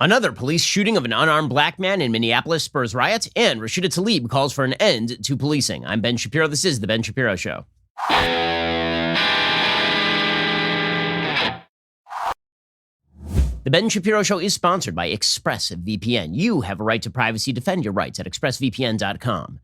Another police shooting of an unarmed black man in Minneapolis spurs riots, and Rashida Tlaib calls for an end to policing. I'm Ben Shapiro. This is The Ben Shapiro Show. The Ben Shapiro Show is sponsored by ExpressVPN. You have a right to privacy. Defend your rights at expressvpn.com/Ben.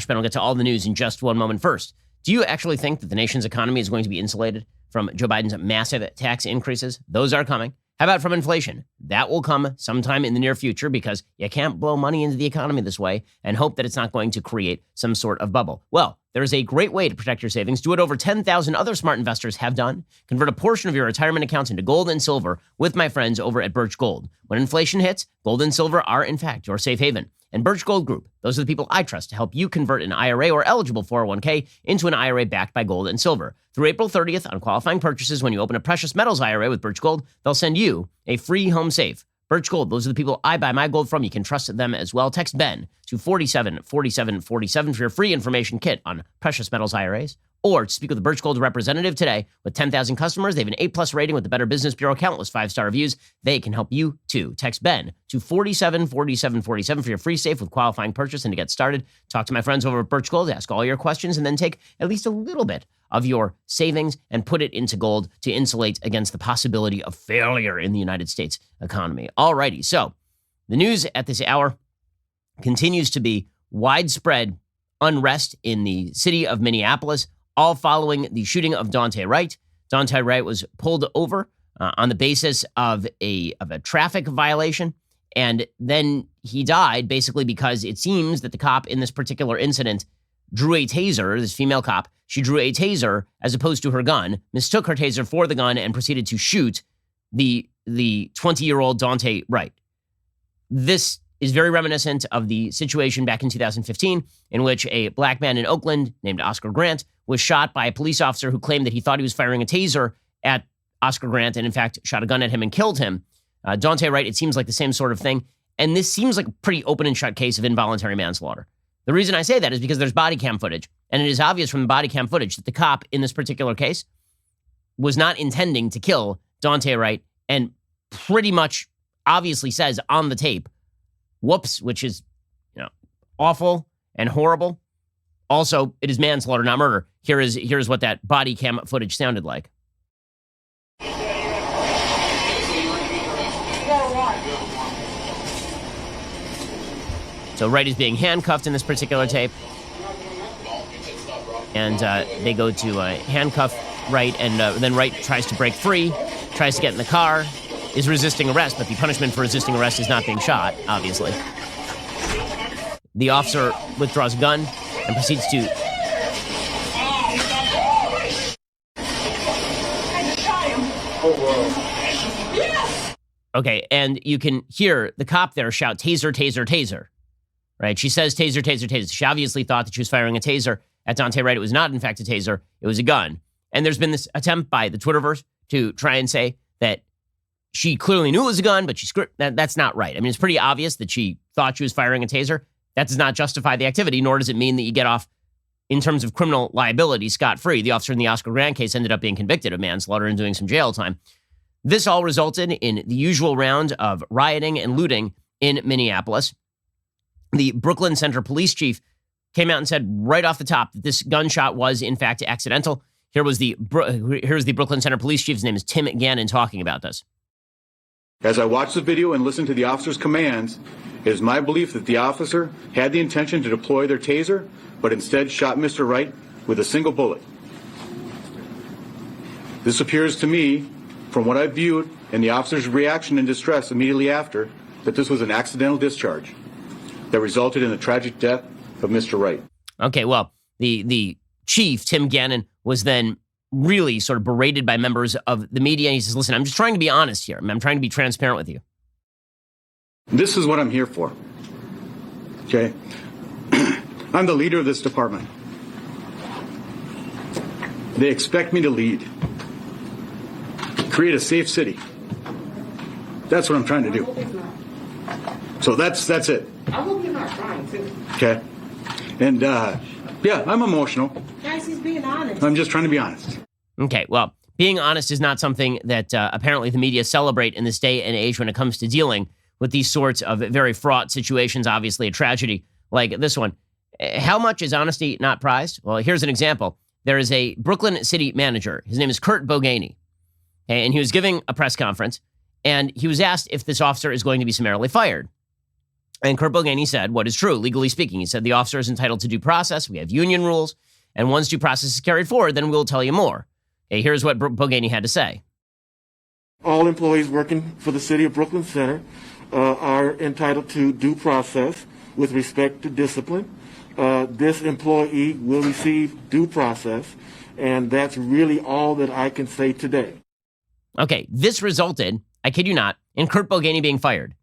We'll get to all the news in just one moment. First, do you actually think that the nation's economy is going to be insulated from Joe Biden's massive tax increases? Those are coming. How about from inflation? That will come sometime in the near future because you can't blow money into the economy this way and hope that it's not going to create some sort of bubble. Well, there's a great way to protect your savings. Do what over 10,000 other smart investors have done. Convert a portion of your retirement accounts into gold and silver with my friends over at Birch Gold. When inflation hits, gold and silver are, in fact, your safe haven. And Birch Gold Group, those are the people I trust to help you convert an IRA or eligible 401k into an IRA backed by gold and silver. Through April 30th on qualifying purchases, when you open a precious metals IRA with Birch Gold, they'll send you a free home safe. Birch Gold, those are the people I buy my gold from. You can trust them as well. Text Ben to 474747 for your free information kit on precious metals IRAs. Or to speak with a Birch Gold representative today. With 10,000 customers, they have an A+ rating with the Better Business Bureau, countless 5-star reviews. They can help you too. Text Ben to 474747 for your free safe with qualifying purchase and to get started. Talk to my friends over at Birch Gold, ask all your questions, and then take at least a little bit of your savings and put it into gold to insulate against the possibility of failure in the United States economy. Alrighty, so the news at this hour continues to be widespread unrest in the city of Minneapolis, all following the shooting of Daunte Wright. Daunte Wright was pulled over on the basis of a traffic violation, and then he died basically because it seems that the cop in this particular incident drew a taser, this female cop. She drew a taser as opposed to her gun, mistook her taser for the gun, and proceeded to shoot the 20-year-old Daunte Wright. This is very reminiscent of the situation back in 2015 in which a black man in Oakland named Oscar Grant was shot by a police officer who claimed that he thought he was firing a taser at Oscar Grant and, in fact, shot a gun at him and killed him. Daunte Wright, it seems like the same sort of thing. And this seems like a pretty open and shut case of involuntary manslaughter. The reason I say that is because there's body cam footage, and it is obvious from the body cam footage that the cop in this particular case was not intending to kill Daunte Wright and pretty much obviously says on the tape, whoops, which is, awful and horrible. Also, it is manslaughter, not murder. Here's what that body cam footage sounded like. So Wright is being handcuffed in this particular tape. And they go to handcuff Wright, and then Wright tries to break free, tries to get in the car, is resisting arrest, but the punishment for resisting arrest is not being shot, obviously. The officer withdraws a gun and proceeds to... Okay, and you can hear the cop there shout, taser, taser, taser. Right? She says taser, taser, taser. She obviously thought that she was firing a taser at Daunte Wright. It was not, in fact, a taser. It was a gun. And there's been this attempt by the Twitterverse to try and say that she clearly knew it was a gun, but that's not right. I mean, it's pretty obvious that she thought she was firing a taser. That does not justify the activity, nor does it mean that you get off, in terms of criminal liability, scot-free. The officer in the Oscar Grant case ended up being convicted of manslaughter and doing some jail time. This all resulted in the usual round of rioting and looting in Minneapolis. The Brooklyn Center police chief came out and said right off the top that this gunshot was, in fact, accidental. Here's the Brooklyn Center police chief. His name is Tim Gannon talking about this. As I watched the video and listened to the officer's commands, it is my belief that the officer had the intention to deploy their taser, but instead shot Mr. Wright with a single bullet. This appears to me, from what I viewed and the officer's reaction and distress immediately after, that this was an accidental discharge that resulted in the tragic death of Mr. Wright. Okay, well, the chief, Tim Gannon, was then really sort of berated by members of the media. And he says, listen, I'm just trying to be honest here. I'm trying to be transparent with you. This is what I'm here for. Okay? I'm the leader of this department. They expect me to lead. Create a safe city. That's what I'm trying to do. So that's it. I hope you're not trying to. Okay. And, yeah, I'm emotional. Guys, he's being honest. I'm just trying to be honest. Okay, well, being honest is not something that apparently the media celebrate in this day and age when it comes to dealing with these sorts of very fraught situations, obviously a tragedy like this one. How much is honesty not prized? Well, here's an example. There is a Brooklyn city manager. His name is Kurt Boganey. And he was giving a press conference, and he was asked if this officer is going to be summarily fired. And Kurt Boganey said what is true, legally speaking. He said the officer is entitled to due process. We have union rules. And once due process is carried forward, then we'll tell you more. Okay, here's what Boganey had to say. All employees working for the city of Brooklyn Center are entitled to due process with respect to discipline. This employee will receive due process, and that's really all that I can say today. Okay, this resulted, I kid you not, in Kurt Boganey being fired.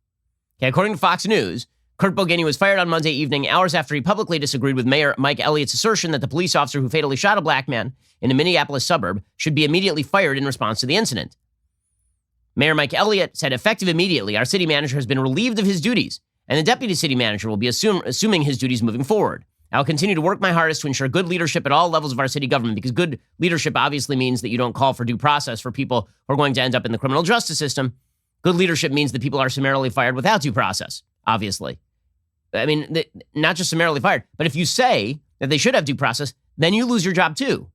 Okay, according to Fox News, Kurt Boganey was fired on Monday evening, hours after he publicly disagreed with Mayor Mike Elliott's assertion that the police officer who fatally shot a black man in a Minneapolis suburb should be immediately fired in response to the incident. Mayor Mike Elliott said, effective immediately, our city manager has been relieved of his duties, and the deputy city manager will be assuming his duties moving forward. I'll continue to work my hardest to ensure good leadership at all levels of our city government, because good leadership obviously means that you don't call for due process for people who are going to end up in the criminal justice system. Good leadership means that people are summarily fired without due process, obviously. I mean, not just summarily fired, but if you say that they should have due process, then you lose your job too.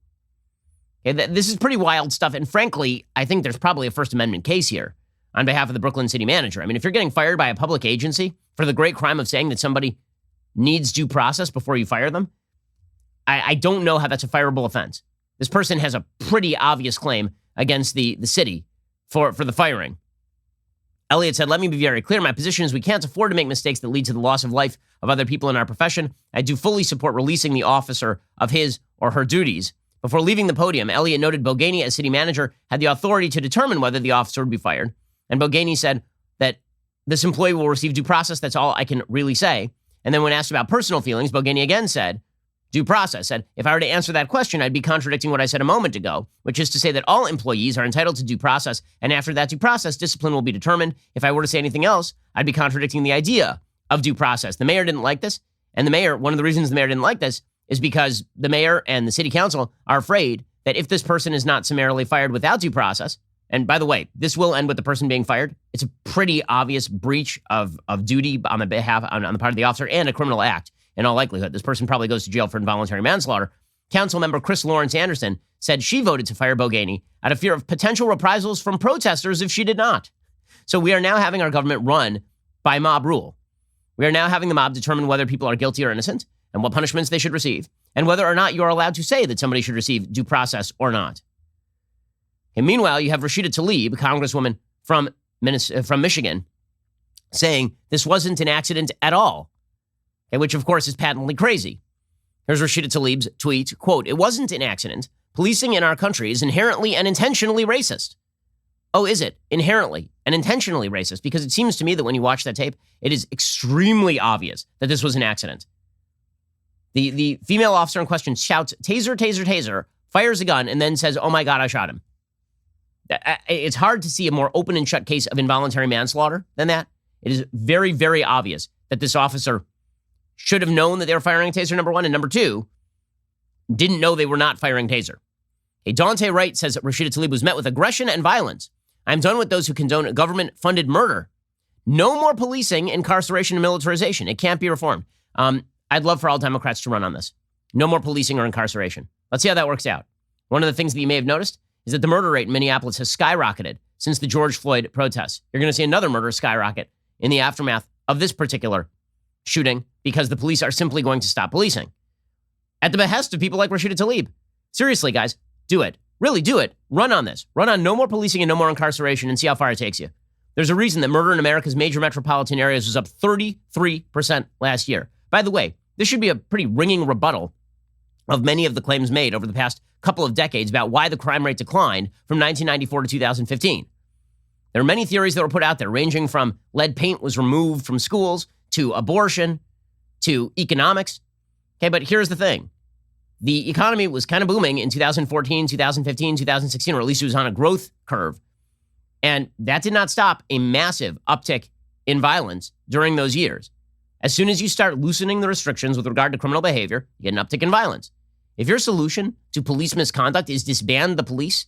Okay, this is pretty wild stuff. And frankly, I think there's probably a First Amendment case here on behalf of the Brooklyn city manager. I mean, if you're getting fired by a public agency for the great crime of saying that somebody needs due process before you fire them, I don't know how that's a fireable offense. This person has a pretty obvious claim against the city for the firing. Elliott said, let me be very clear. My position is we can't afford to make mistakes that lead to the loss of life of other people in our profession. I do fully support releasing the officer of his or her duties. Before leaving the podium, Elliott noted Boganey, as city manager, had the authority to determine whether the officer would be fired. And Boganey said that this employee will receive due process. That's all I can really say. And then when asked about personal feelings, Boganey again said, due process, said, if I were to answer that question, I'd be contradicting what I said a moment ago, which is to say that all employees are entitled to due process. And after that due process, discipline will be determined. If I were to say anything else, I'd be contradicting the idea of due process. The mayor didn't like this. And the mayor, one of the reasons the mayor didn't like this is because the mayor and the city council are afraid that if this person is not summarily fired without due process, and by the way, this will end with the person being fired. It's a pretty obvious breach of duty on the part of the officer and a criminal act. In all likelihood, this person probably goes to jail for involuntary manslaughter. Council member Chris Lawrence Anderson said she voted to fire Boganey out of fear of potential reprisals from protesters if she did not. So we are now having our government run by mob rule. We are now having the mob determine whether people are guilty or innocent and what punishments they should receive, and whether or not you are allowed to say that somebody should receive due process or not. And meanwhile, you have Rashida Tlaib, a congresswoman from Michigan, saying this wasn't an accident at all, which of course is patently crazy. Here's Rashida Tlaib's tweet, quote, it wasn't an accident. Policing in our country is inherently and intentionally racist. Oh, is it? Inherently and intentionally racist? Because it seems to me that when you watch that tape, it is extremely obvious that this was an accident. The female officer in question shouts, taser, taser, taser, fires a gun, and then says, oh my God, I shot him. It's hard to see a more open and shut case of involuntary manslaughter than that. It is very, very obvious that this officer should have known that they were firing a taser, number one, and number two, didn't know they were not firing taser. Daunte Wright says that Rashida Tlaib was met with aggression and violence. I'm done with those who condone government-funded murder. No more policing, incarceration, and militarization. It can't be reformed. I'd love for all Democrats to run on this. No more policing or incarceration. Let's see how that works out. One of the things that you may have noticed is that the murder rate in Minneapolis has skyrocketed since the George Floyd protests. You're going to see another murder skyrocket in the aftermath of this particular shooting because the police are simply going to stop policing. At the behest of people like Rashida Tlaib. Seriously, guys, do it. Really do it. Run on this. Run on no more policing and no more incarceration and see how far it takes you. There's a reason that murder in America's major metropolitan areas was up 33% last year. By the way, this should be a pretty ringing rebuttal of many of the claims made over the past couple of decades about why the crime rate declined from 1994 to 2015. There are many theories that were put out there, ranging from lead paint was removed from schools to abortion to economics. Okay, but here's the thing. The economy was kind of booming in 2014, 2015, 2016, or at least it was on a growth curve. And that did not stop a massive uptick in violence during those years. As soon as you start loosening the restrictions with regard to criminal behavior, you get an uptick in violence. If your solution to police misconduct is disband the police,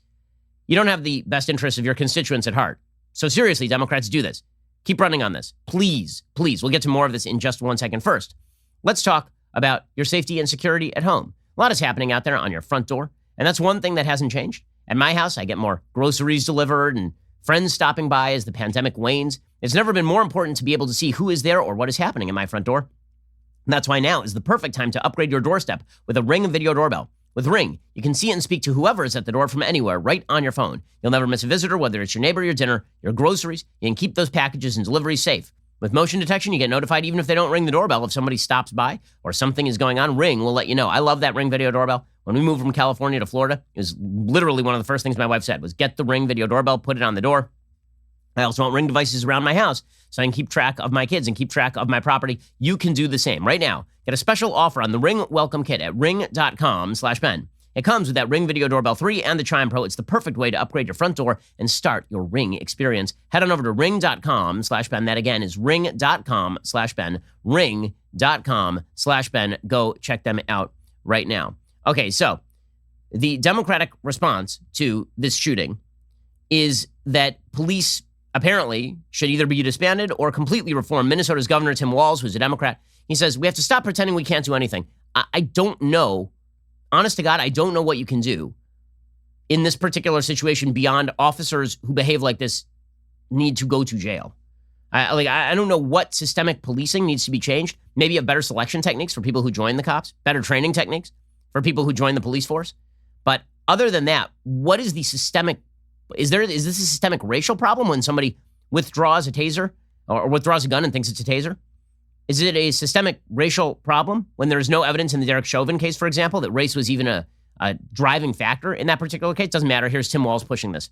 you don't have the best interests of your constituents at heart. So seriously, Democrats, do this. keep running on this. Please, please. We'll get to more of this in just 1 second. First, let's talk about your safety and security at home. A lot is happening out there on your front door, and that's one thing that hasn't changed. At my house, I get more groceries delivered and friends stopping by as the pandemic wanes. It's never been more important to be able to see who is there or what is happening in my front door. And that's why now is the perfect time to upgrade your doorstep with a Ring video doorbell. With Ring, you can see and speak to whoever is at the door from anywhere right on your phone. You'll never miss a visitor, whether it's your neighbor, your dinner, your groceries. You can keep those packages and deliveries safe. With motion detection, you get notified even if they don't ring the doorbell. If somebody stops by or something is going on, Ring will let you know. I love that Ring video doorbell. When we moved from California to Florida, it was literally one of the first things my wife said was get the Ring video doorbell, put it on the door. I also want Ring devices around my house so I can keep track of my kids and keep track of my property. You can do the same. Right now, get a special offer on the Ring Welcome Kit at ring.com/Ben. It comes with that Ring Video Doorbell 3 and the Chime Pro. It's the perfect way to upgrade your front door and start your Ring experience. Head on over to ring.com/Ben. That again is ring.com/Ben. Ring.com/Ben. Go check them out right now. Okay, so the Democratic response to this shooting is that police apparently should either be disbanded or completely reformed. Minnesota's Governor Tim Walz, who's a Democrat, he says, we have to stop pretending we can't do anything. I don't know. Honest to God, I don't know what you can do in this particular situation beyond officers who behave like this need to go to jail. I don't know what systemic policing needs to be changed. Maybe a better selection techniques for people who join the cops, better training techniques for people who join the police force. But other than that, what is the systemic? Is this a systemic racial problem when somebody withdraws a taser or withdraws a gun and thinks it's a taser? Is it a systemic racial problem when there's no evidence in the Derek Chauvin case, for example, that race was even a driving factor in that particular case? Doesn't matter. Here's Tim Walz pushing this.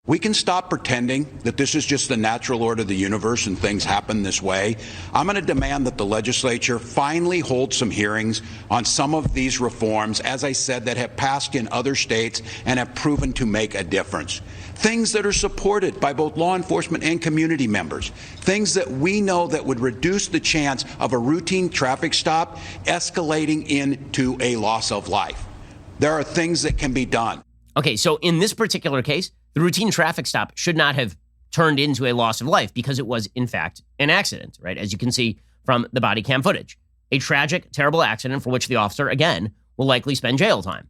We can stop pretending that this is just the natural order of the universe and things happen this way. I'm going to demand that the legislature finally hold some hearings on some of these reforms, as I said, that have passed in other states and have proven to make a difference. Things that are supported by both law enforcement and community members. Things that we know that would reduce the chance of a routine traffic stop escalating into a loss of life. There are things that can be done. Okay, so in this particular case, the routine traffic stop should not have turned into a loss of life because it was, in fact, an accident, right? As you can see from the body cam footage. A tragic, terrible accident for which the officer, again, will likely spend jail time.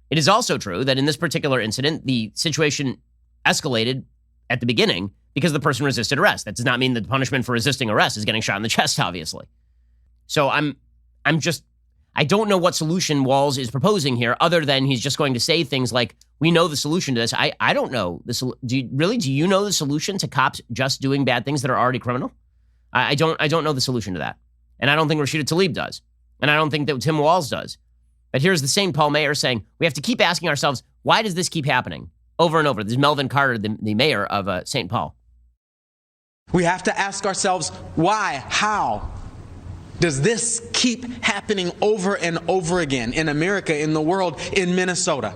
It is also true that in this particular incident, the situation escalated at the beginning because the person resisted arrest. That does not mean that the punishment for resisting arrest is getting shot in the chest, obviously. So I don't know what solution Walz is proposing here other than he's just going to say things like, we know the solution to this. I don't know. Do you know the solution to cops just doing bad things that are already criminal? I don't know the solution to that. And I don't think Rashida Tlaib does. And I don't think that Tim Walz does. But here's the same Paul Mayer saying, we have to keep asking ourselves, why does this keep happening over and over? This is Melvin Carter, the mayor of St. Paul. We have to ask ourselves, why, how does this keep happening over and over again in America, in the world, in Minnesota?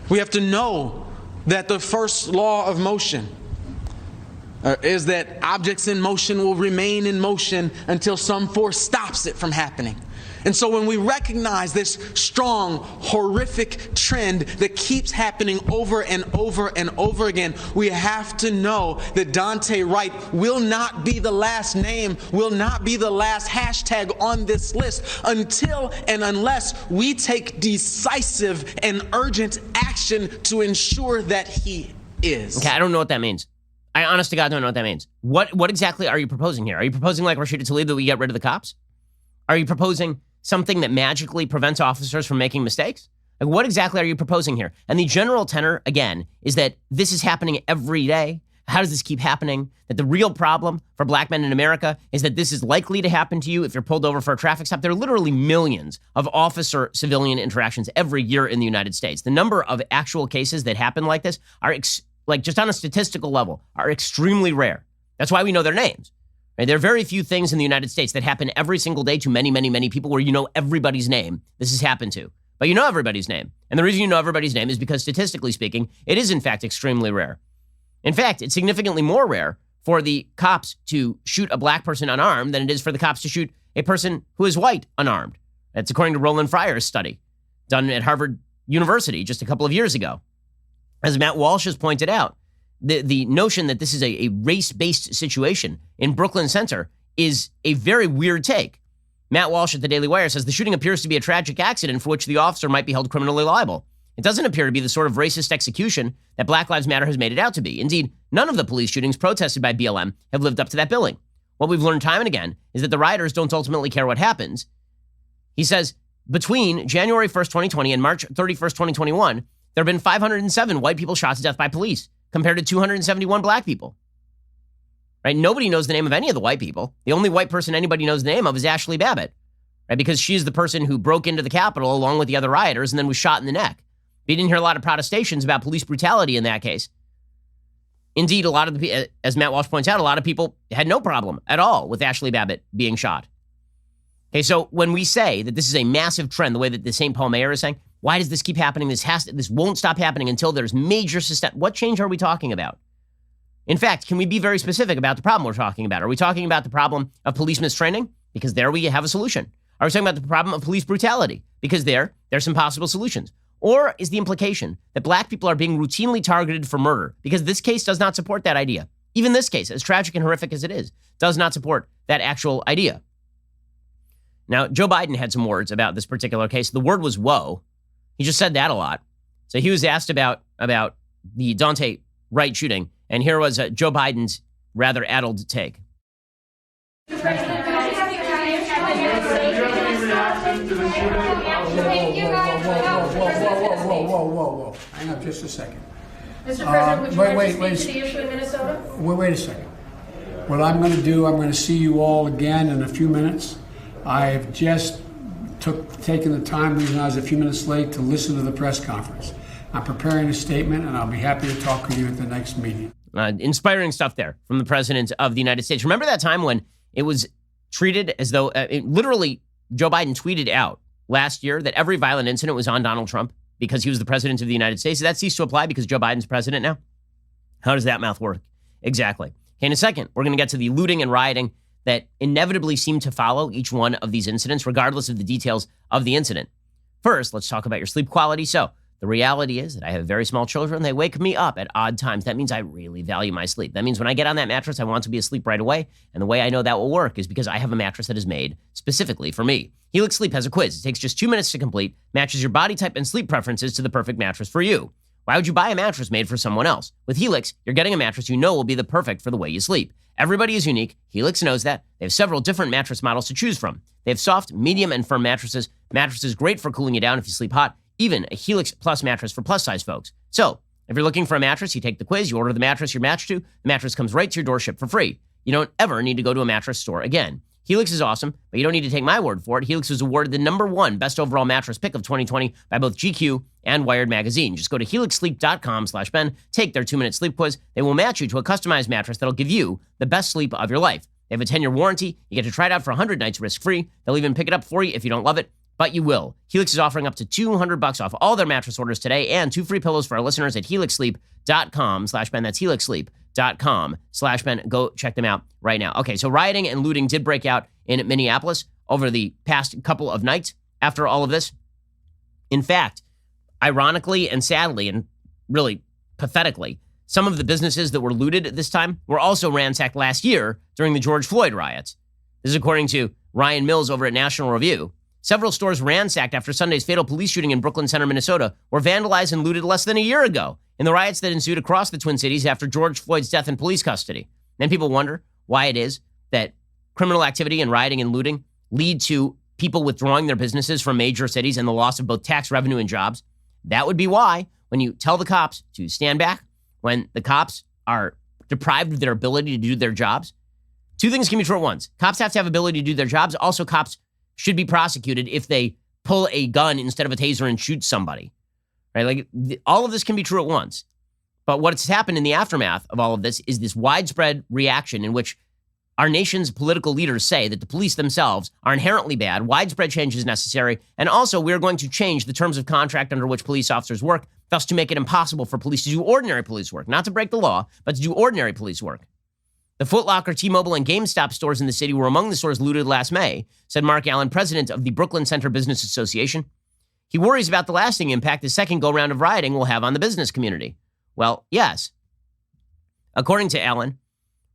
We have to know that the first law of motion is that objects in motion will remain in motion until some force stops it from happening. And so when we recognize this strong, horrific trend that keeps happening over and over and over again, we have to know that Daunte Wright will not be the last name, will not be the last hashtag on this list until and unless we take decisive and urgent action to ensure that he is. Okay, I don't know what that means. I honest to God don't know what that means. What exactly are you proposing here? Are you proposing like Rashida Tlaib that we get rid of the cops? Are you proposing something that magically prevents officers from making mistakes? Like, what exactly are you proposing here? And the general tenor, again, is that this is happening every day. How does this keep happening? That the real problem for black men in America is that this is likely to happen to you if you're pulled over for a traffic stop. There are literally millions of officer-civilian interactions every year in the United States. The number of actual cases that happen like this are, just on a statistical level, are extremely rare. That's why we know their names. Right? There are very few things in the United States that happen every single day to many, many, many people where you know everybody's name this has happened to. But you know everybody's name. And the reason you know everybody's name is because statistically speaking, it is in fact extremely rare. In fact, it's significantly more rare for the cops to shoot a black person unarmed than it is for the cops to shoot a person who is white unarmed. That's according to Roland Fryer's study done at Harvard University just a couple of years ago. As Matt Walsh has pointed out, the notion that this is a race-based situation in Brooklyn Center is a very weird take. Matt Walsh at the Daily Wire says the shooting appears to be a tragic accident for which the officer might be held criminally liable. It doesn't appear to be the sort of racist execution that Black Lives Matter has made it out to be. Indeed, none of the police shootings protested by BLM have lived up to that billing. What we've learned time and again is that the rioters don't ultimately care what happens. He says, between January 1st, 2020 and March 31st, 2021, there have been 507 white people shot to death by police compared to 271 black people. Right? Nobody knows the name of any of the white people. The only white person anybody knows the name of is Ashley Babbitt, right? Because she's the person who broke into the Capitol along with the other rioters and then was shot in the neck. We didn't hear a lot of protestations about police brutality in that case. Indeed, a lot of the, as Matt Walsh points out, a lot of people had no problem at all with Ashley Babbitt being shot. Okay, so when we say that this is a massive trend, the way that the St. Paul mayor is saying, why does this keep happening? This won't stop happening until there's major system. What change are we talking about? In fact, can we be very specific about the problem we're talking about? Are we talking about the problem of police mistraining? Because there we have a solution. Are we talking about the problem of police brutality? Because there's some possible solutions. Or is the implication that black people are being routinely targeted for murder? Because this case does not support that idea. Even this case, as tragic and horrific as it is, does not support that actual idea. Now, Joe Biden had some words about this particular case. The word was whoa. He just said that a lot. So he was asked about the Daunte Wright shooting, and here was Joe Biden's rather addled take. Whoa. Hang on just a second. Mr. President, would you like to speak to the issue in Minnesota? Wait a second. What I'm going to do, I'm going to see you all again in a few minutes. I've just taken the time, even though I was a few minutes late, to listen to the press conference. I'm preparing a statement, and I'll be happy to talk with you at the next meeting. Inspiring stuff there from the President of the United States. Remember that time when it was treated as though, literally, Joe Biden tweeted out last year that every violent incident was on Donald Trump because he was the President of the United States. Did that cease to apply because Joe Biden's president now? How does that math work? Exactly. Okay, in a second, we're going to get to the looting and rioting that inevitably seem to follow each one of these incidents, regardless of the details of the incident. First, let's talk about your sleep quality. So, the reality is that I have very small children. They wake me up at odd times. That means I really value my sleep. That means when I get on that mattress, I want to be asleep right away. And the way I know that will work is because I have a mattress that is made specifically for me. Helix Sleep has a quiz. It takes just 2 minutes to complete, matches your body type and sleep preferences to the perfect mattress for you. Why would you buy a mattress made for someone else? With Helix, you're getting a mattress you know will be the perfect for the way you sleep. Everybody is unique. Helix knows that. They have several different mattress models to choose from. They have soft, medium, and firm mattresses. Mattresses great for cooling you down if you sleep hot. Even a Helix Plus mattress for plus-size folks. So, if you're looking for a mattress, you take the quiz, you order the mattress you're matched to, the mattress comes right to your door shipped for free. You don't ever need to go to a mattress store again. Helix is awesome, but you don't need to take my word for it. Helix was awarded the #1 best overall mattress pick of 2020 by both GQ and Wired Magazine. Just go to helixsleep.com/Ben, take their 2-minute sleep quiz. They will match you to a customized mattress that'll give you the best sleep of your life. They have a 10-year warranty. You get to try it out for 100 nights risk-free. They'll even pick it up for you if you don't love it, but you will. Helix is offering up to $200 off all their mattress orders today and 2 free pillows for our listeners at helixsleep.com/Ben. That's helixsleep.com/Ben. Go check them out right now. Okay, so rioting and looting did break out in Minneapolis over the past couple of nights after all of this. In fact, ironically and sadly and really pathetically, some of the businesses that were looted this time were also ransacked last year during the George Floyd riots. This is according to Ryan Mills over at National Review. Several stores ransacked after Sunday's fatal police shooting in Brooklyn Center, Minnesota, were vandalized and looted less than a year ago in the riots that ensued across the Twin Cities after George Floyd's death in police custody. Then people wonder why it is that criminal activity and rioting and looting lead to people withdrawing their businesses from major cities and the loss of both tax revenue and jobs. That would be why when you tell the cops to stand back, when the cops are deprived of their ability to do their jobs, two things can be true at once. Cops have to have ability to do their jobs. Also, cops should be prosecuted if they pull a gun instead of a taser and shoot somebody, right? Like all of this can be true at once. But what's happened in the aftermath of all of this is this widespread reaction in which our nation's political leaders say that the police themselves are inherently bad, widespread change is necessary, and also we're going to change the terms of contract under which police officers work, thus to make it impossible for police to do ordinary police work, not to break the law, but to do ordinary police work. The Foot Locker, T-Mobile, and GameStop stores in the city were among the stores looted last May, said Mark Allen, president of the Brooklyn Center Business Association. He worries about the lasting impact the second go-round of rioting will have on the business community. Well, yes. According to Allen,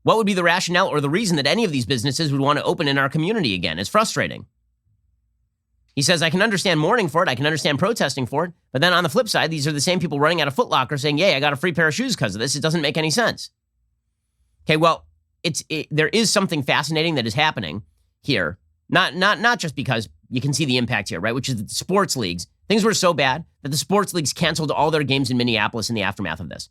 what would be the rationale or the reason that any of these businesses would want to open in our community again? It's frustrating. He says, I can understand mourning for it. I can understand protesting for it. But then on the flip side, these are the same people running out of Foot Locker saying, yay, I got a free pair of shoes because of this. It doesn't make any sense. Okay, well, there is something fascinating that is happening here. Not just because you can see the impact here, right? Which is that the sports leagues, things were so bad that the sports leagues canceled all their games in Minneapolis in the aftermath of this.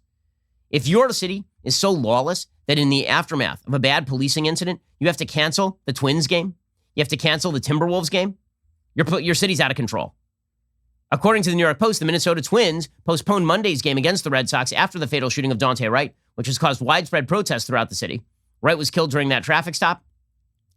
If your city is so lawless that in the aftermath of a bad policing incident, you have to cancel the Twins game, you have to cancel the Timberwolves game, your city's out of control. According to the New York Post, the Minnesota Twins postponed Monday's game against the Red Sox after the fatal shooting of Daunte Wright, which has caused widespread protests throughout the city. Wright was killed during that traffic stop.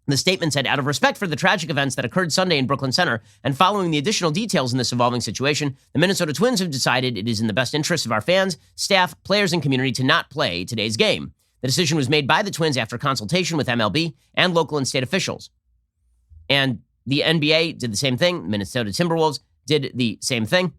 The statement said, out of respect for the tragic events that occurred Sunday in Brooklyn Center and following the additional details in this evolving situation, the Minnesota Twins have decided it is in the best interest of our fans, staff, players, and community to not play today's game. The decision was made by the Twins after consultation with MLB and local and state officials. And the NBA did the same thing. Minnesota Timberwolves did the same thing.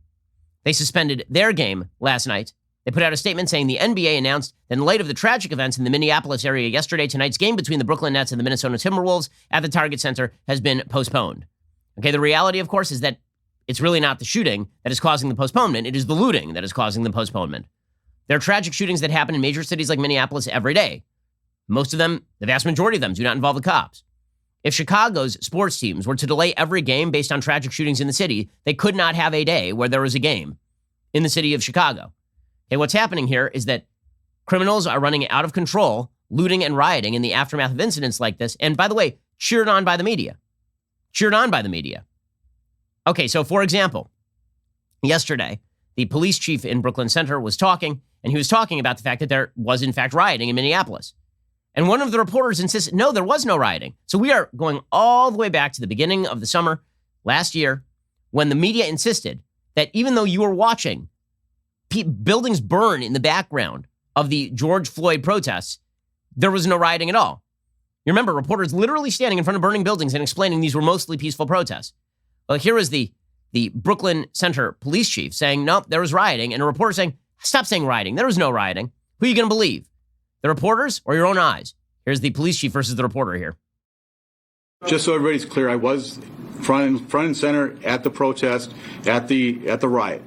They suspended their game last night. They put out a statement saying the NBA announced that in light of the tragic events in the Minneapolis area yesterday, tonight's game between the Brooklyn Nets and the Minnesota Timberwolves at the Target Center has been postponed. Okay, the reality, of course, is that it's really not the shooting that is causing the postponement. It is the looting that is causing the postponement. There are tragic shootings that happen in major cities like Minneapolis every day. Most of them, the vast majority of them, do not involve the cops. If Chicago's sports teams were to delay every game based on tragic shootings in the city, they could not have a day where there was a game in the city of Chicago. Okay, what's happening here is that criminals are running out of control, looting and rioting in the aftermath of incidents like this. And by the way, cheered on by the media. Cheered on by the media. Okay, so for example, yesterday, the police chief in Brooklyn Center was talking, and he was talking about the fact that there was, in fact, rioting in Minneapolis. And one of the reporters insisted, no, there was no rioting. So we are going all the way back to the beginning of the summer last year when the media insisted that even though you were watching buildings burn in the background of the George Floyd protests, there was no rioting at all. You remember reporters literally standing in front of burning buildings and explaining these were mostly peaceful protests. Well, here is the Brooklyn Center police chief saying, nope, there was rioting. And a reporter saying, stop saying rioting. There was no rioting. Who are you going to believe? The reporters or your own eyes? Here's the police chief versus the reporter here. Just so everybody's clear, I was front and center at the protest, at the riot.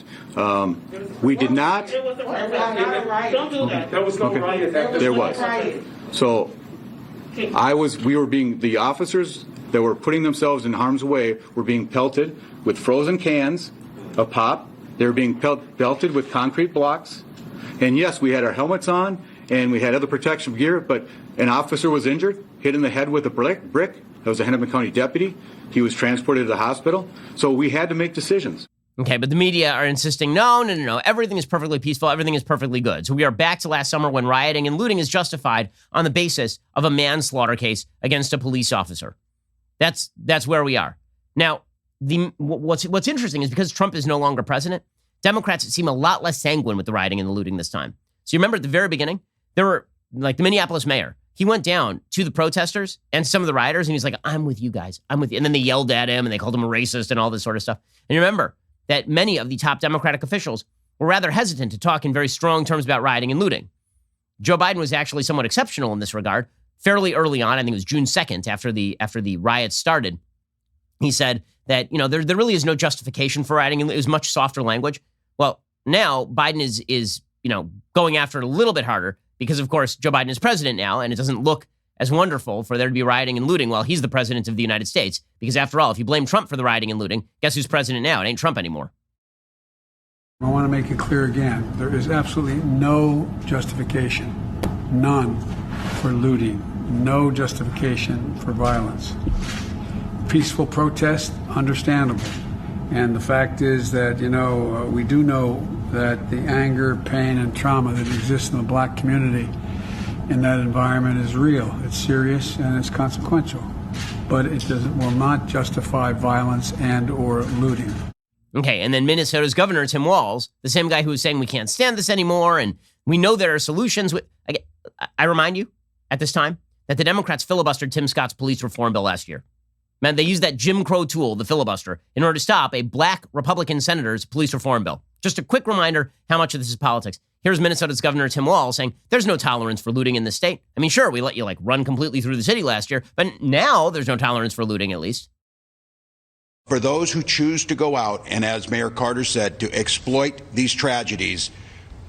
We did not. There was not a riot. Don't do that. There was no riot. There was. So the officers that were putting themselves in harm's way were being pelted with frozen cans of pop. They were being pelted with concrete blocks. And yes, we had our helmets on and we had other protection gear, but an officer was injured, hit in the head with a brick. That was a Hennepin County deputy. He was transported to the hospital. So we had to make decisions. Okay, but the media are insisting, no. Everything is perfectly peaceful. Everything is perfectly good. So we are back to last summer when rioting and looting is justified on the basis of a manslaughter case against a police officer. That's where we are. Now, what's interesting is because Trump is no longer president, Democrats seem a lot less sanguine with the rioting and the looting this time. So you remember at the very beginning, there were, like the Minneapolis mayor, he went down to the protesters and some of the rioters, and he's like, I'm with you guys. I'm with you. And then they yelled at him, and they called him a racist and all this sort of stuff. And you remember that many of the top Democratic officials were rather hesitant to talk in very strong terms about rioting and looting. Joe Biden was actually somewhat exceptional in this regard. Fairly early on, I think it was June 2nd, after the riots started, he said that, there really is no justification for rioting. It was much softer language. Well, now Biden is going after it a little bit harder because, of course, Joe Biden is president now, and it doesn't look as wonderful for there to be rioting and looting while he's the president of the United States. Because after all, if you blame Trump for the rioting and looting, guess who's president now? It ain't Trump anymore. I want to make it clear again, there is absolutely no justification, none, for looting, no justification for violence. Peaceful protest, understandable. And the fact is that, we do know that the anger, pain, and trauma that exists in the black community in that environment is real. It's serious and it's consequential. But it will not justify violence and or looting. Okay, and then Minnesota's governor, Tim Walz, the same guy who was saying we can't stand this anymore, and we know there are solutions. I remind you, at this time, that the Democrats filibustered Tim Scott's police reform bill last year. Man, they used that Jim Crow tool, the filibuster, in order to stop a black Republican senator's police reform bill. Just a quick reminder how much of this is politics. Here's Minnesota's Governor Tim Walz saying there's no tolerance for looting in this state. I mean, sure, we let you run completely through the city last year, but now there's no tolerance for looting, at least. For those who choose to go out and, as Mayor Carter said, to exploit these tragedies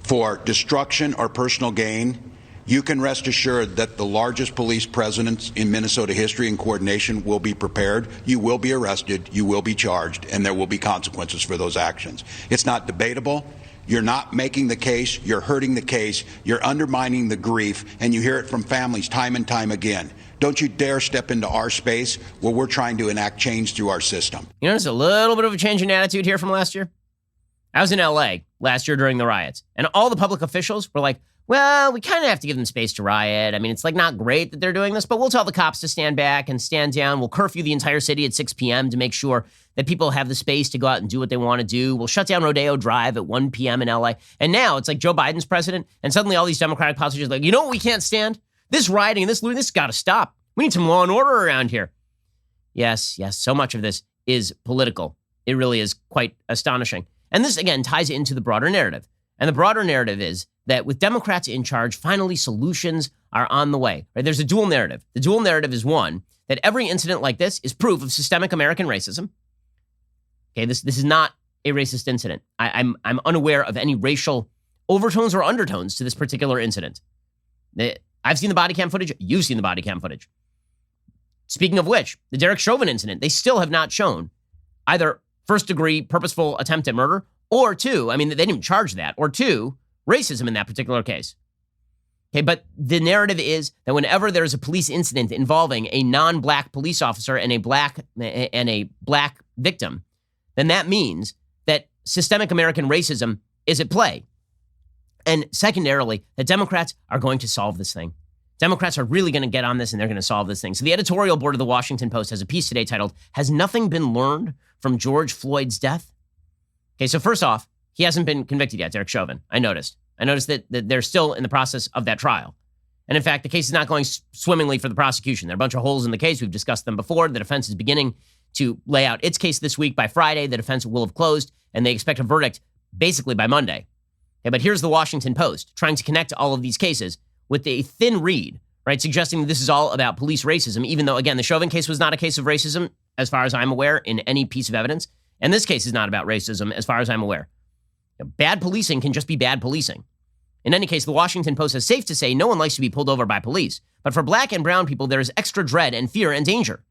for destruction or personal gain, you can rest assured that the largest police presence in Minnesota history in coordination will be prepared. You will be arrested, you will be charged, and there will be consequences for those actions. It's not debatable. You're not making the case, you're hurting the case, you're undermining the grief, and you hear it from families time and time again. Don't you dare step into our space where we're trying to enact change through our system. You notice a little bit of a change in attitude here from last year? I was in LA last year during the riots, and all the public officials were like, well, we kind of have to give them space to riot. I mean, it's not great that they're doing this, but we'll tell the cops to stand back and stand down. We'll curfew the entire city at 6 p.m. to make sure that people have the space to go out and do what they want to do. We'll shut down Rodeo Drive at 1 p.m. in LA. And now it's like Joe Biden's president, and suddenly all these Democratic politicians are like, you know what we can't stand? This rioting and this looting, this has got to stop. We need some law and order around here. Yes, so much of this is political. It really is quite astonishing. And this, again, ties into the broader narrative. And the broader narrative is that with Democrats in charge, finally solutions are on the way. Right? There's a dual narrative. The dual narrative is one, that every incident like this is proof of systemic American racism. Okay, this is not a racist incident. I'm unaware of any racial overtones or undertones to this particular incident. I've seen the body cam footage. You've seen the body cam footage. Speaking of which, the Derek Chauvin incident, they still have not shown either first-degree purposeful attempt at murder, or two, I mean, they didn't even charge that, or two, racism in that particular case. Okay, but the narrative is that whenever there's a police incident involving a non-black police officer and a black victim, then that means that systemic American racism is at play. And secondarily, that Democrats are going to solve this thing. Democrats are really going to get on this and they're going to solve this thing. So the editorial board of the Washington Post has a piece today titled, "Has Nothing Been Learned from George Floyd's Death?" Okay, so first off, he hasn't been convicted yet, Derek Chauvin. I noticed that they're still in the process of that trial. And in fact, the case is not going swimmingly for the prosecution. There are a bunch of holes in the case. We've discussed them before. The defense is beginning to lay out its case this week. By Friday, the defense will have closed, and they expect a verdict basically by Monday. Okay, but here's the Washington Post trying to connect all of these cases with a thin read, right, suggesting that this is all about police racism, even though, again, the Chauvin case was not a case of racism, as far as I'm aware, in any piece of evidence. And this case is not about racism, as far as I'm aware. Bad policing can just be bad policing. In any case, the Washington Post is safe to say no one likes to be pulled over by police. But for black and brown people, there is extra dread and fear and danger.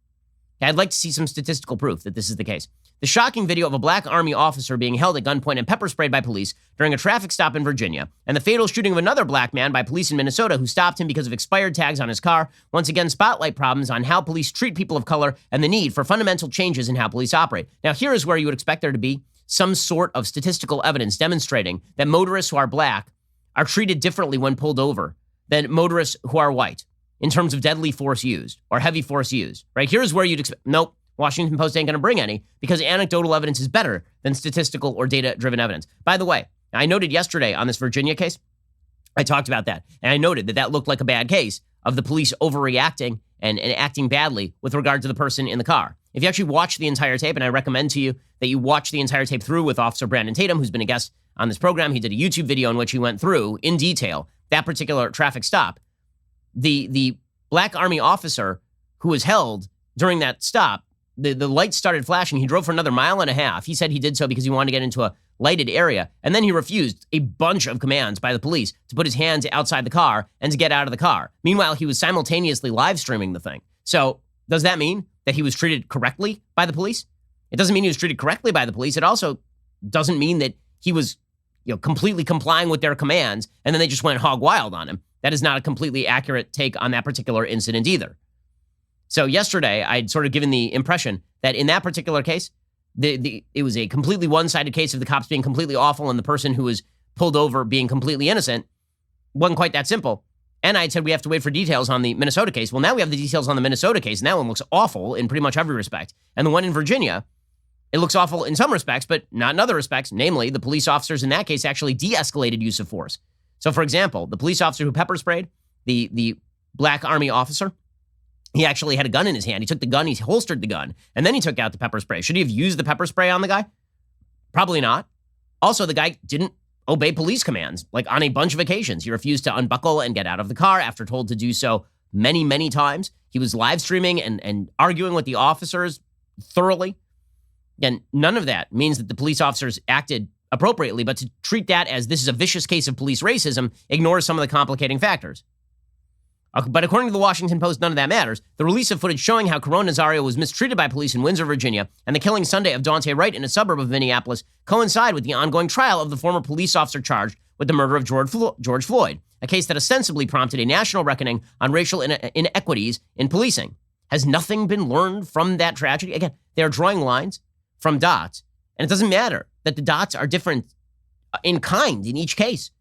I'd like to see some statistical proof that this is the case. The shocking video of a black Army officer being held at gunpoint and pepper sprayed by police during a traffic stop in Virginia, and the fatal shooting of another black man by police in Minnesota who stopped him because of expired tags on his car, once again spotlight problems on how police treat people of color and the need for fundamental changes in how police operate. Now, here is where you would expect there to be some sort of statistical evidence demonstrating that motorists who are black are treated differently when pulled over than motorists who are white in terms of deadly force used or heavy force used, right? Here's where you'd expect, nope, Washington Post ain't going to bring any because anecdotal evidence is better than statistical or data-driven evidence. By the way, I noted yesterday on this Virginia case, I talked about that, and I noted that that looked like a bad case of the police overreacting and acting badly with regard to the person in the car. If you actually watch the entire tape, and I recommend to you that you watch the entire tape through with Officer Brandon Tatum, who's been a guest on this program. He did a YouTube video in which he went through in detail that particular traffic stop. The black Army officer who was held during that stop, the lights started flashing. He drove for another mile and a half. He said he did so because he wanted to get into a lighted area. And then he refused a bunch of commands by the police to put his hands outside the car and to get out of the car. Meanwhile, he was simultaneously live streaming the thing. So does that mean that he was treated correctly by the police? It doesn't mean he was treated correctly by the police. It also doesn't mean that he was, completely complying with their commands and then they just went hog wild on him. That is not a completely accurate take on that particular incident either. So yesterday, I'd sort of given the impression that in that particular case, it was a completely one-sided case of the cops being completely awful and the person who was pulled over being completely innocent. Wasn't quite that simple. And I said we have to wait for details on the Minnesota case. Well, now we have the details on the Minnesota case, and that one looks awful in pretty much every respect. And the one in Virginia, it looks awful in some respects, but not in other respects. Namely, the police officers in that case actually de-escalated use of force. So, for example, the police officer who pepper sprayed the black Army officer, he actually had a gun in his hand. He took the gun, he holstered the gun, and then he took out the pepper spray. Should he have used the pepper spray on the guy? Probably not. Also, the guy didn't obey police commands, like on a bunch of occasions. He refused to unbuckle and get out of the car after told to do so many, many times. He was live streaming and arguing with the officers thoroughly. Again, none of that means that the police officers acted appropriately, but to treat that as this is a vicious case of police racism ignores some of the complicating factors. But according to the Washington Post, none of that matters. The release of footage showing how Caron Nazario was mistreated by police in Windsor, Virginia, and the killing Sunday of Daunte Wright in a suburb of Minneapolis coincide with the ongoing trial of the former police officer charged with the murder of George Floyd, a case that ostensibly prompted a national reckoning on racial inequities in policing. Has nothing been learned from that tragedy? Again, they're drawing lines from dots, and it doesn't matter that the dots are different in kind in each case.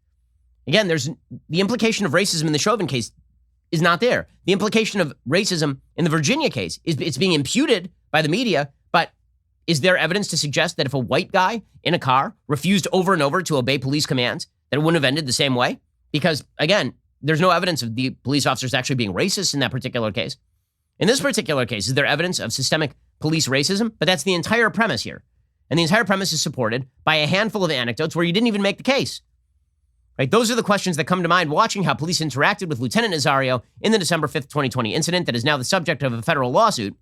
Again, there's the implication of racism in the Chauvin case is not there. The implication of racism in the Virginia case is it's being imputed by the media, but is there evidence to suggest that if a white guy in a car refused over and over to obey police commands, that it wouldn't have ended the same way? Because, again, there's no evidence of the police officers actually being racist in that particular case. In this particular case, is there evidence of systemic police racism? But that's the entire premise here. And the entire premise is supported by a handful of anecdotes where you didn't even make the case. Right? Those are the questions that come to mind watching how police interacted with Lieutenant Nazario in the December 5th, 2020 incident that is now the subject of a federal lawsuit.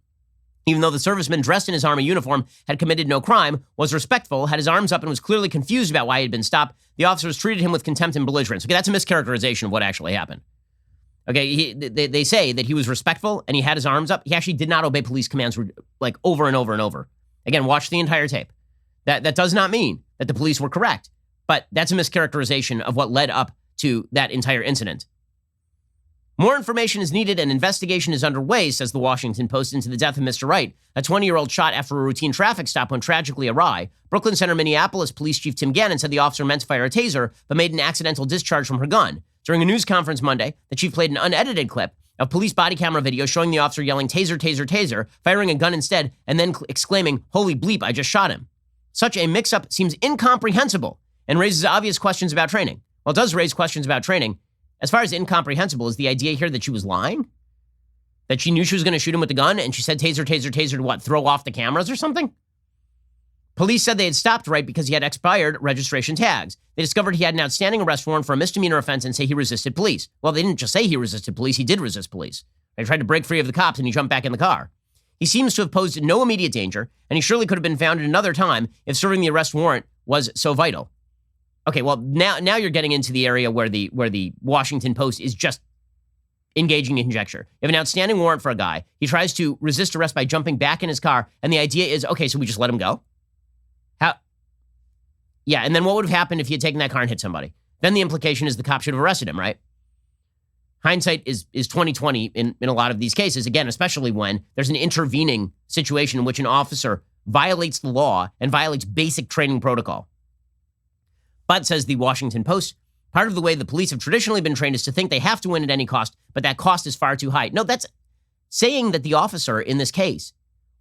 Even though the serviceman dressed in his Army uniform had committed no crime, was respectful, had his arms up, and was clearly confused about why he had been stopped, the officers treated him with contempt and belligerence. Okay, that's a mischaracterization of what actually happened. Okay, they say that he was respectful and he had his arms up. He actually did not obey police commands like over and over and over. Again, watch the entire tape. That does not mean that the police were correct. But that's a mischaracterization of what led up to that entire incident. More information is needed and investigation is underway, says the Washington Post, into the death of Mr. Wright, a 20-year-old shot after a routine traffic stop went tragically awry. Brooklyn Center, Minneapolis Police Chief Tim Gannon said the officer meant to fire a taser, but made an accidental discharge from her gun. During a news conference Monday, the chief played an unedited clip of police body camera video showing the officer yelling, "Taser, taser, taser," firing a gun instead, and then exclaiming, "Holy bleep, I just shot him." Such a mix-up seems incomprehensible and raises obvious questions about training. Well, it does raise questions about training. As far as incomprehensible, is the idea here that she was lying? That she knew she was going to shoot him with the gun and she said taser, taser, taser to what, throw off the cameras or something? Police said they had stopped Wright because he had expired registration tags. They discovered he had an outstanding arrest warrant for a misdemeanor offense and say he resisted police. Well, they didn't just say he resisted police, he did resist police. They tried to break free of the cops and he jumped back in the car. He seems to have posed no immediate danger, and he surely could have been found at another time if serving the arrest warrant was so vital. Okay, well, now you're getting into the area where the Washington Post is just engaging in conjecture. You have an outstanding warrant for a guy. He tries to resist arrest by jumping back in his car, and the idea is, okay, so we just let him go? How? Yeah, and then what would have happened if he had taken that car and hit somebody? Then the implication is the cop should have arrested him, right? Hindsight is 20/20 in a lot of these cases, again, especially when there's an intervening situation in which an officer violates the law and violates basic training protocol. But, says the Washington Post, part of the way the police have traditionally been trained is to think they have to win at any cost, but that cost is far too high. No, that's saying that the officer in this case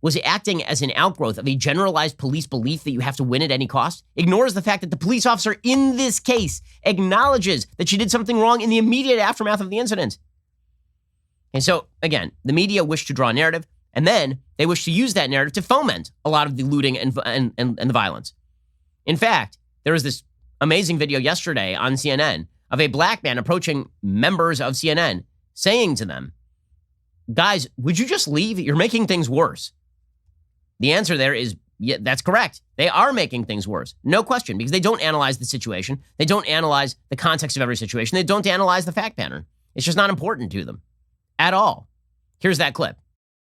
was acting as an outgrowth of a generalized police belief that you have to win at any cost, ignores the fact that the police officer in this case acknowledges that she did something wrong in the immediate aftermath of the incident. And so, again, the media wish to draw a narrative, and then they wish to use that narrative to foment a lot of the looting and the violence. In fact, there was this amazing video yesterday on CNN of a black man approaching members of CNN saying to them, "Guys, would you just leave? You're making things worse." The answer there is, yeah, that's correct. They are making things worse. No question, because they don't analyze the situation. They don't analyze the context of every situation. They don't analyze the fact pattern. It's just not important to them at all. Here's that clip.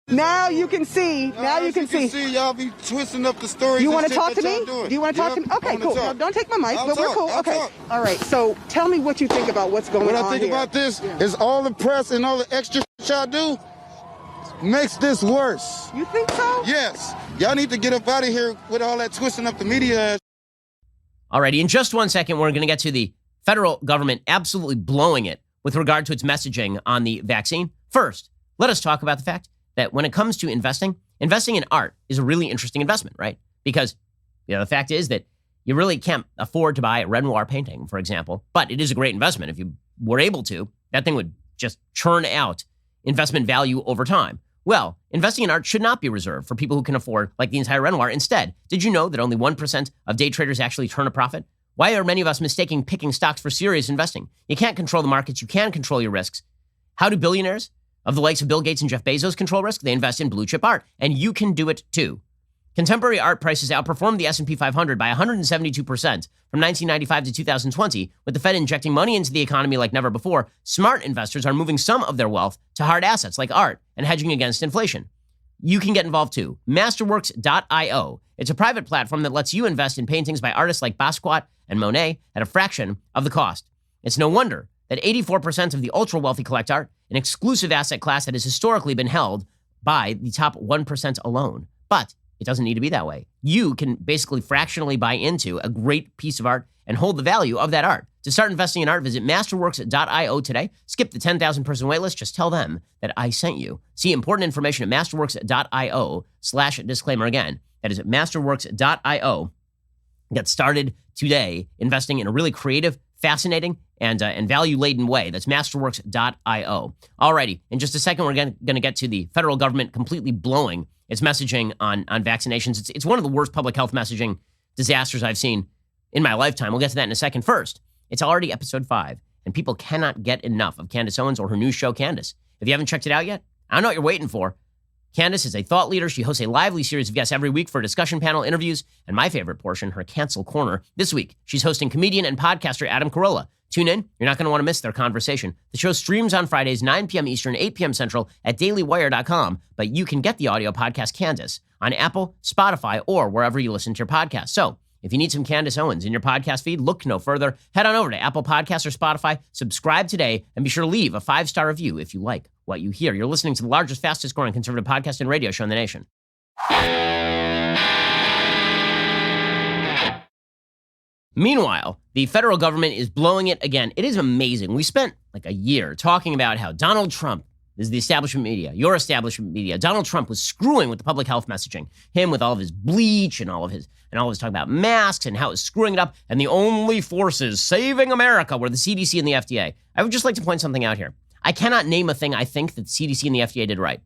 Now you can see. Now you can see. Y'all be twisting up the stories. You want to talk to me? Do you want to talk to me? Okay, cool. Now, don't take my mic, but we're cool. Okay. All right. So tell me what you think about what's going on here. What I think about this is all the press and all the extra y'all do makes this worse. You think so? Yes. Y'all need to get up out of here with all that twisting up the media. Alrighty, in just 1 second, we're going to get to the federal government absolutely blowing it with regard to its messaging on the vaccine. First, let us talk about the fact that when it comes to investing in art is a really interesting investment, right? Because the fact is that you really can't afford to buy a Renoir painting, for example, but it is a great investment. If you were able to, that thing would just churn out investment value over time. Well, investing in art should not be reserved for people who can afford like the entire Renoir. Instead, did you know that only 1% of day traders actually turn a profit? Why are many of us mistaking picking stocks for serious investing? You can't control the markets. You can control your risks. How do billionaires of the likes of Bill Gates and Jeff Bezos control risk? They invest in blue chip art, and you can do it too. Contemporary art prices outperformed the S&P 500 by 172% from 1995 to 2020, with the Fed injecting money into the economy like never before. Smart investors are moving some of their wealth to hard assets like art and hedging against inflation. You can get involved too. Masterworks.io. It's a private platform that lets you invest in paintings by artists like Basquiat and Monet at a fraction of the cost. It's no wonder that 84% of the ultra-wealthy collect art, an exclusive asset class that has historically been held by the top 1% alone. But it doesn't need to be that way. You can basically fractionally buy into a great piece of art and hold the value of that art. To start investing in art, visit masterworks.io today. Skip the 10,000 person waitlist. Just tell them that I sent you. See important information at masterworks.io/disclaimer. Again, that is at masterworks.io. Get started today investing in a really creative, fascinating, and value-laden way. That's masterworks.io. Alrighty, in just a second, we're going to get to the federal government completely blowing its messaging on vaccinations. It's one of the worst public health messaging disasters I've seen in my lifetime. We'll get to that in a second. First, it's already episode 5, and people cannot get enough of Candace Owens or her new show, Candace. If you haven't checked it out yet, I don't know what you're waiting for. Candace is a thought leader. She hosts a lively series of guests every week for discussion panel interviews, and my favorite portion, her Cancel Corner. This week, she's hosting comedian and podcaster Adam Carolla. Tune in. You're not going to want to miss their conversation. The show streams on Fridays, 9 p.m. Eastern, 8 p.m. Central at dailywire.com, but you can get the audio podcast Candace on Apple, Spotify, or wherever you listen to your podcast. So if you need some Candace Owens in your podcast feed, look no further. Head on over to Apple Podcasts or Spotify, subscribe today, and be sure to leave a 5-star review if you like what you hear. You're listening to the largest, fastest growing conservative podcast and radio show in the nation. Meanwhile, the federal government is blowing it again. It is amazing. We spent like a year talking about how Donald Trump is the establishment media, your establishment media. Donald Trump was screwing with the public health messaging. Him with all of his bleach and all of his talk about masks and how it's screwing it up. And the only forces saving America were the CDC and the FDA. I would just like to point something out here. I cannot name a thing I think that the CDC and the FDA did right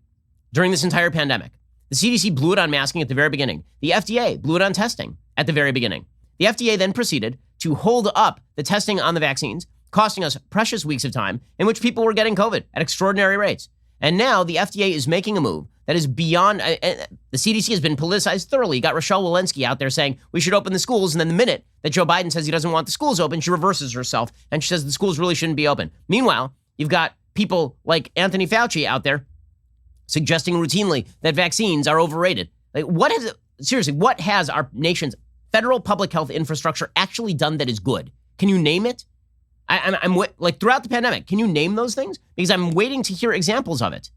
during this entire pandemic. The CDC blew it on masking at the very beginning. The FDA blew it on testing at the very beginning. The FDA then proceeded to hold up the testing on the vaccines, costing us precious weeks of time in which people were getting COVID at extraordinary rates. And now the FDA is making a move that is beyond, the CDC has been politicized thoroughly. You got Rochelle Walensky out there saying we should open the schools. And then the minute that Joe Biden says he doesn't want the schools open, she reverses herself and she says the schools really shouldn't be open. Meanwhile, you've got people like Anthony Fauci out there suggesting routinely that vaccines are overrated. Like, what has our nation's federal public health infrastructure actually done that is good? Can you name it? I'm like throughout the pandemic, can you name those things? Because I'm waiting to hear examples of it.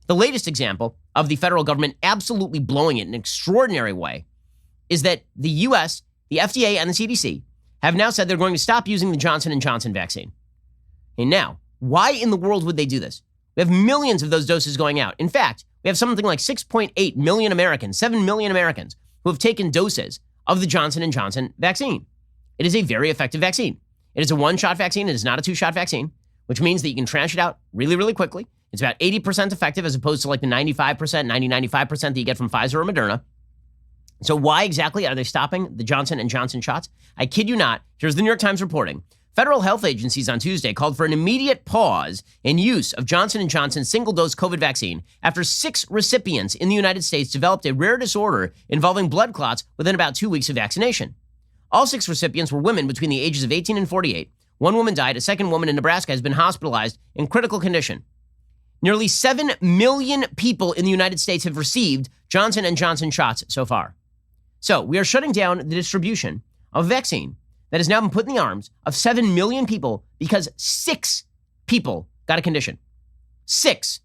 The latest example of the federal government absolutely blowing it in an extraordinary way is that the U.S., the FDA, and the CDC have now said they're going to stop using the Johnson & Johnson vaccine. And now, why in the world would they do this? We have millions of those doses going out. In fact, we have something like 6.8 million Americans, 7 million Americans who have taken doses of the Johnson & Johnson vaccine. It is a very effective vaccine. It is a 1-shot vaccine. It is not a 2-shot vaccine, which means that you can trash it out really, really quickly. It's about 80% effective as opposed to like the 95%, 95% that you get from Pfizer or Moderna. So why exactly are they stopping the Johnson & Johnson shots? I kid you not. Here's the New York Times reporting. Federal health agencies on Tuesday called for an immediate pause in use of Johnson & Johnson's single-dose COVID vaccine after 6 recipients in the United States developed a rare disorder involving blood clots within about 2 weeks of vaccination. All 6 recipients were women between the ages of 18 and 48. One woman died. A second woman in Nebraska has been hospitalized in critical condition. Nearly 7 million people in the United States have received Johnson & Johnson shots so far. So we are shutting down the distribution of a vaccine that has now been put in the arms of 7 million people because 6 people got a condition. 6.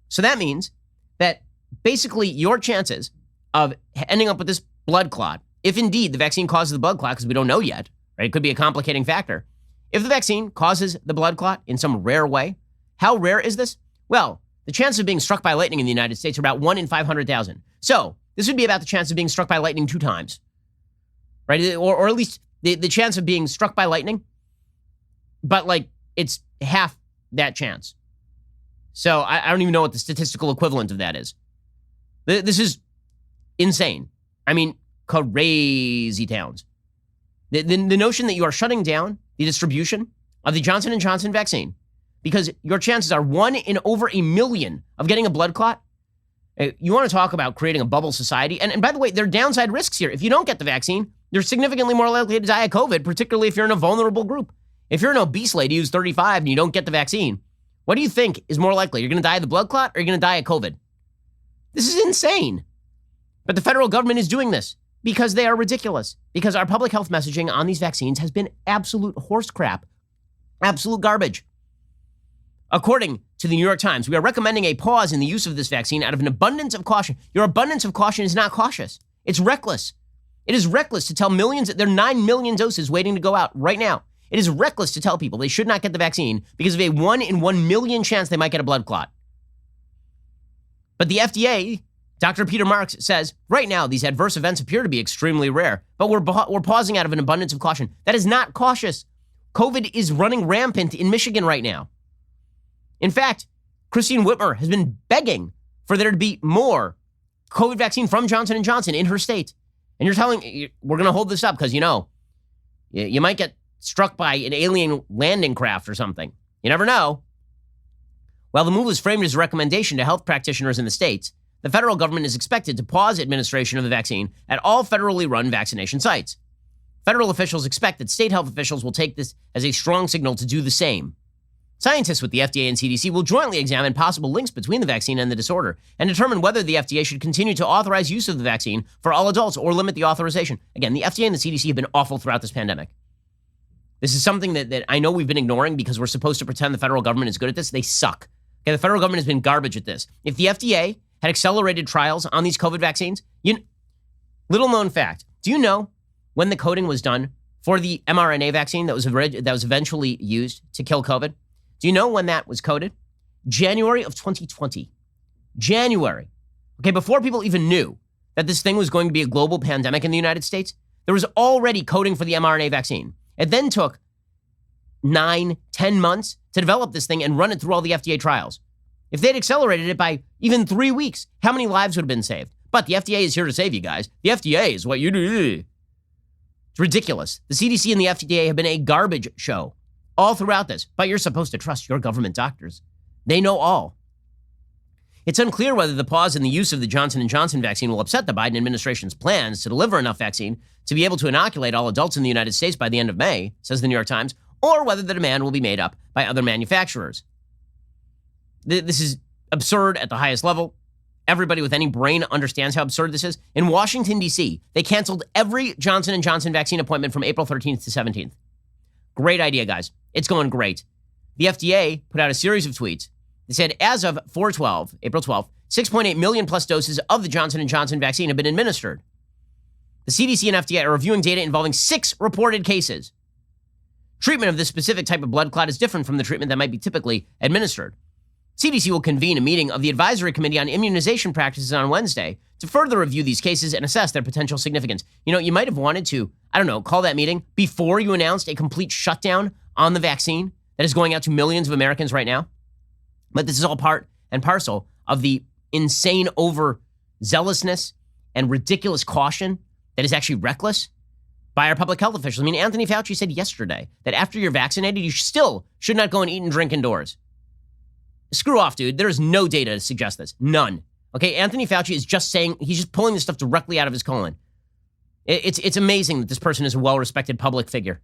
So that means that basically your chances of ending up with this blood clot, if indeed the vaccine causes the blood clot, because we don't know yet, right? It could be a complicating factor. If the vaccine causes the blood clot in some rare way, how rare is this? Well, the chances of being struck by lightning in the United States are about 1 in 500,000. So this would be about the chance of being struck by lightning 2 times, right? Or at least the chance of being struck by lightning, but like it's half that chance. So I don't even know what the statistical equivalent of that is. This is insane. I mean, crazy towns. The notion that you are shutting down the distribution of the Johnson & Johnson vaccine because your chances are 1 in over a million of getting a blood clot. You want to talk about creating a bubble society. And by the way, there are downside risks here. If you don't get the vaccine, you're significantly more likely to die of COVID, particularly if you're in a vulnerable group. If you're an obese lady who's 35 and you don't get the vaccine, what do you think is more likely? You're going to die of the blood clot or you're going to die of COVID? This is insane. But the federal government is doing this because they are ridiculous. Because our public health messaging on these vaccines has been absolute horse crap, absolute garbage. According to the New York Times, we are recommending a pause in the use of this vaccine out of an abundance of caution. Your abundance of caution is not cautious. It's reckless. It is reckless to tell millions, there are 9 million doses waiting to go out right now. It is reckless to tell people they should not get the vaccine because of a 1 in 1 million chance they might get a blood clot. But the FDA, Dr. Peter Marks, says, right now, these adverse events appear to be extremely rare, but we're pausing out of an abundance of caution. That is not cautious. COVID is running rampant in Michigan right now. In fact, Christine Whitmer has been begging for there to be more COVID vaccine from Johnson & Johnson in her state. And you're telling, we're going to hold this up because, you might get struck by an alien landing craft or something. You never know. While the move was framed as a recommendation to health practitioners in the states, the federal government is expected to pause administration of the vaccine at all federally run vaccination sites. Federal officials expect that state health officials will take this as a strong signal to do the same. Scientists with the FDA and CDC will jointly examine possible links between the vaccine and the disorder and determine whether the FDA should continue to authorize use of the vaccine for all adults or limit the authorization. Again, the FDA and the CDC have been awful throughout this pandemic. This is something that I know we've been ignoring because we're supposed to pretend the federal government is good at this. They suck. Okay, the federal government has been garbage at this. If the FDA had accelerated trials on these COVID vaccines, little known fact, do you know when the coding was done for the mRNA vaccine that was eventually used to kill COVID? Do you know when that was coded? January of 2020. January. Okay, before people even knew that this thing was going to be a global pandemic in the United States, there was already coding for the mRNA vaccine. It then took 9, 10 months to develop this thing and run it through all the FDA trials. If they'd accelerated it by even 3 weeks, how many lives would have been saved? But the FDA is here to save you guys. The FDA is what you do. It's ridiculous. The CDC and the FDA have been a garbage show all throughout this, but you're supposed to trust your government doctors. They know all. It's unclear whether the pause in the use of the Johnson & Johnson vaccine will upset the Biden administration's plans to deliver enough vaccine to be able to inoculate all adults in the United States by the end of May, says the New York Times, or whether the demand will be made up by other manufacturers. This is absurd at the highest level. Everybody with any brain understands how absurd this is. In Washington, D.C., they canceled every Johnson & Johnson vaccine appointment from April 13th to 17th. Great idea, guys. It's going great. The FDA put out a series of tweets. They said as of April 12th, 6.8 million plus doses of the Johnson & Johnson vaccine have been administered. The CDC and FDA are reviewing data involving 6 reported cases. Treatment of this specific type of blood clot is different from the treatment that might be typically administered. CDC will convene a meeting of the Advisory Committee on Immunization Practices on Wednesday to further review these cases and assess their potential significance. You might have wanted to, call that meeting before you announced a complete shutdown on the vaccine that is going out to millions of Americans right now. But this is all part and parcel of the insane overzealousness and ridiculous caution that is actually reckless by our public health officials. Anthony Fauci said yesterday that after you're vaccinated, you still should not go and eat and drink indoors. Screw off, dude. There is no data to suggest this. None. Okay, Anthony Fauci is just saying, he's just pulling this stuff directly out of his colon. It's amazing that this person is a well-respected public figure.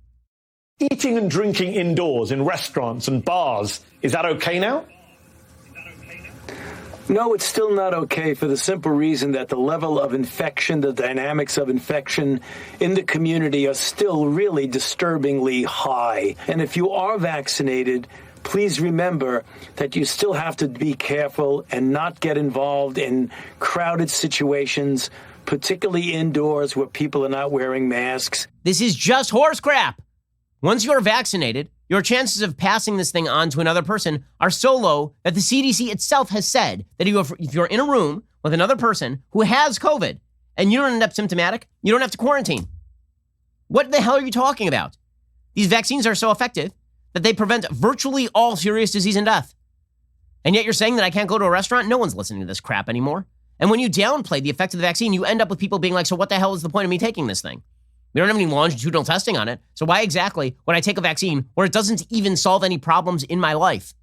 Eating and drinking indoors in restaurants and bars, is that okay now? No, it's still not okay for the simple reason that the level of infection, the dynamics of infection in the community are still really disturbingly high. And if you are vaccinated, please remember that you still have to be careful and not get involved in crowded situations, particularly indoors where people are not wearing masks. This is just horse crap. Once you're vaccinated, your chances of passing this thing on to another person are so low that the CDC itself has said that if you're in a room with another person who has COVID and you don't end up symptomatic, you don't have to quarantine. What the hell are you talking about? These vaccines are so effective that they prevent virtually all serious disease and death. And yet you're saying that I can't go to a restaurant? No one's listening to this crap anymore. And when you downplay the effect of the vaccine, you end up with people being like, so what the hell is the point of me taking this thing? We don't have any longitudinal testing on it. So why exactly would I take a vaccine where it doesn't even solve any problems in my life?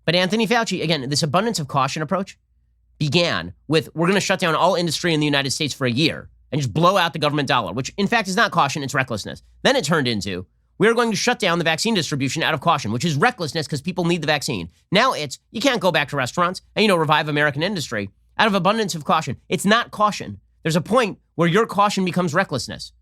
But Anthony Fauci, again, this abundance of caution approach began with, we're going to shut down all industry in the United States for a year and just blow out the government dollar, which in fact is not caution, it's recklessness. Then it turned into, we're going to shut down the vaccine distribution out of caution, which is recklessness because people need the vaccine. Now it's, you can't go back to restaurants and, revive American industry out of abundance of caution. It's not caution. There's a point where your caution becomes recklessness.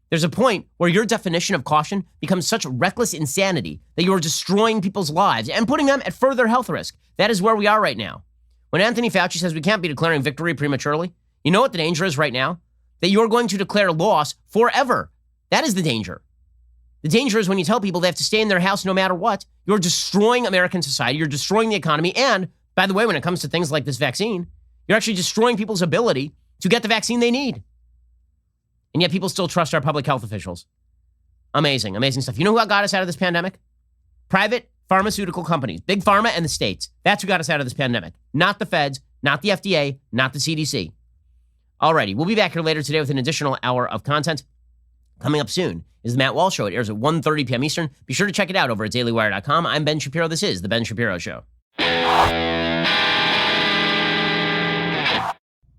There's a point where your definition of caution becomes such reckless insanity that you are destroying people's lives and putting them at further health risk. That is where we are right now. When Anthony Fauci says we can't be declaring victory prematurely, you know what the danger is right now? That you're going to declare loss forever. That is the danger. The danger is when you tell people they have to stay in their house no matter what, you're destroying American society, you're destroying the economy, and, by the way, when it comes to things like this vaccine, you're actually destroying people's ability to get the vaccine they need. And yet people still trust our public health officials. Amazing, amazing stuff. You know who got us out of this pandemic? Private pharmaceutical companies, big pharma and the states. That's who got us out of this pandemic. Not the feds, not the FDA, not the CDC. Alrighty, we'll be back here later today with an additional hour of content. Coming up soon is the Matt Walsh Show. It airs at 1:30 p.m. Eastern. Be sure to check it out over at dailywire.com. I'm Ben Shapiro. This is the Ben Shapiro Show.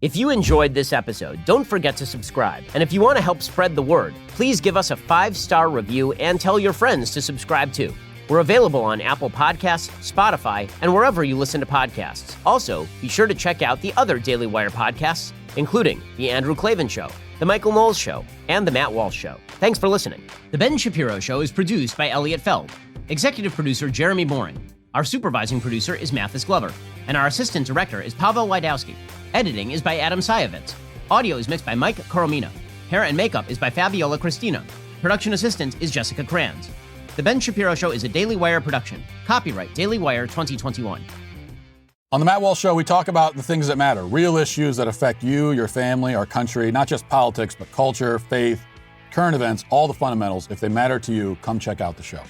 If you enjoyed this episode, don't forget to subscribe. And if you want to help spread the word, please give us a 5-star review and tell your friends to subscribe too. We're available on Apple Podcasts, Spotify, and wherever you listen to podcasts. Also, be sure to check out the other Daily Wire podcasts, including The Andrew Klavan Show, The Michael Knowles Show, and The Matt Walsh Show. Thanks for listening. The Ben Shapiro Show is produced by Elliot Feld. Executive producer Jeremy Boring. Our supervising producer is Mathis Glover. And our assistant director is Pavel Wydowski. Editing is by Adam Sayevitz. Audio is mixed by Mike Coromina. Hair and makeup is by Fabiola Cristina. Production assistant is Jessica Kranz. The Ben Shapiro Show is a Daily Wire production. Copyright Daily Wire 2021. On the Matt Walsh Show, we talk about the things that matter, real issues that affect you, your family, our country, not just politics, but culture, faith, current events, all the fundamentals. If they matter to you, come check out the show.